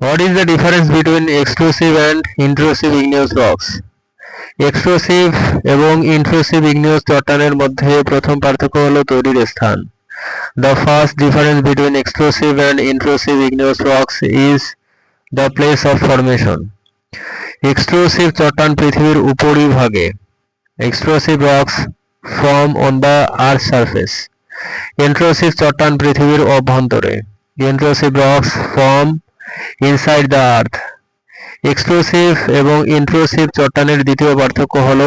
What is the difference between extrusive and intrusive igneous rocks? Extrusive এবং intrusive igneous চট্টানের মধ্যে প্রথম পার্থক্য হলো তৈরির স্থান। The first difference between extrusive and intrusive igneous rocks is the place of formation. Extrusive চট্টান পৃথিবীর উপরিভাগে। Extrusive rocks form on the earth's surface. Intrusive চট্টান পৃথিবীর অভ্যন্তরে। Intrusive rocks form inside the earth. Extrusive এবং ইন্ট্রুসিভ চট্টানের দ্বিতীয় পার্থক্য হল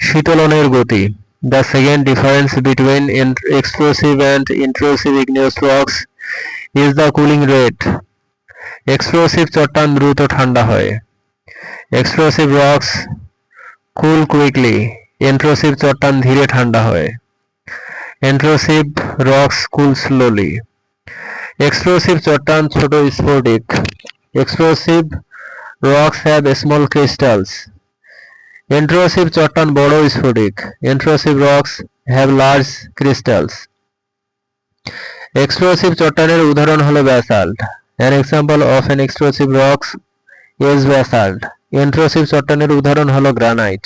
শীতলনের গতি। The second difference between extrusive and intrusive igneous rocks is the cooling rate. Extrusive চট্টান দ্রুত ঠান্ডা হয়। Extrusive rocks cool quickly. Intrusive চট্টান ধীরে ঠান্ডা হয়। Intrusive rocks cool slowly. Extrusive চট্টান ছোট স্ফটিক। Extrusive rocks have small crystals. Intrusive চট্টান বড় স্ফটিক। Intrusive rocks have large crystals. Extrusive চট্টানের উদাহরণ হলো basalt. An example of an extrusive rock is basalt. Intrusive চট্টানের উদাহরণ হলো granite.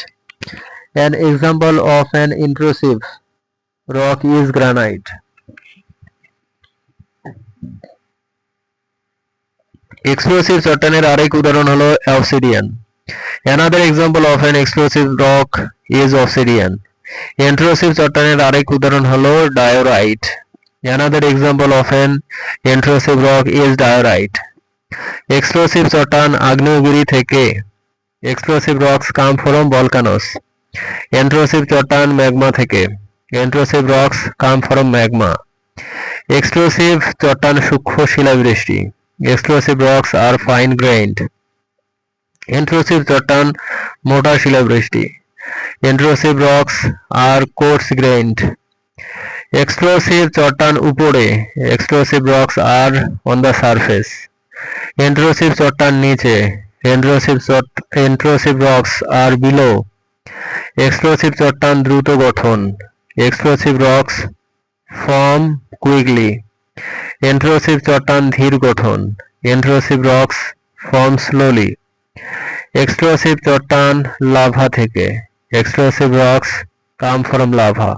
An example of an intrusive rock is granite. Exclusive চট্টানের আরেক উদাহরণ হলো obsidian. Another example of an exclusive rock is obsidian. Intrusive চট্টানের আরেক উদাহরণ হলো diorite. Another example of an intrusive rock is diorite. Exclusive চট্টান আগ্নেয়গিরি থেকে। Explosive rocks come from volcanoes. Intrusive চট্টান ম্যাগমা থেকে। Intrusive rocks come from magma. Exclusive চট্টান সূক্ষ্ম শিলাবৃষ্টি। Explosive rocks are fine grained. Intrusive চট্টান মোটা শিলাবৃষ্টি। Intrusive rocks are coarse grained. Explosive চট্টান উপরে। Explosive rocks are on the surface. Intrusive চট্টান নিচে। Intrusive rocks are below. Explosive চট্টান দ্রুত গঠন। Explosive rocks form quickly. Intrusive চট্টান ধীর গঠন। Intrusive rocks form slowly. Explosive চট্টান lava থেকে। Explosive rocks come from lava.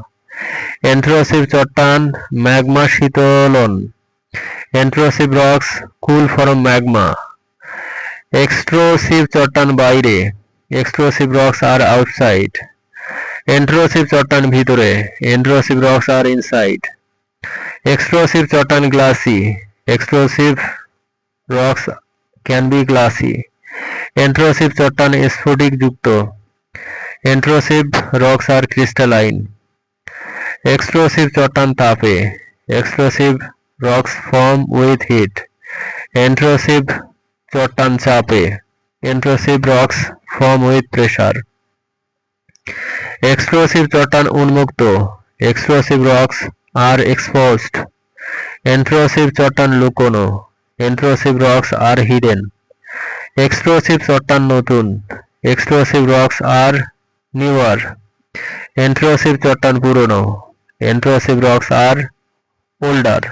Intrusive চট্টান magma শীতলন। Intrusive rocks cool from magma. Extrusive চট্টান বাইরে। Extrusive rocks are outside. Intrusive চট্টান ভিতরে। Intrusive rocks are inside. Explosive চট্টান গ্লাসি। Explosive rocks can be glassy. Intrusive চট্টান স্ফটিক যুক্ত। Intrusive rocks are crystalline. Explosive চট্টান তাপে। Explosive rocks form with heat. Intrusive চট্টান চাপে। Intrusive rocks form with pressure. Explosive চট্টান উন্মুক্ত। Explosive rocks are exposed. Intrusive চট্টান লুকোনো। Intrusive rocks are hidden. Explosive চট্টান নতুন। Explosive rocks are newer. Intrusive চট্টান পুরনো। Intrusive rocks are older.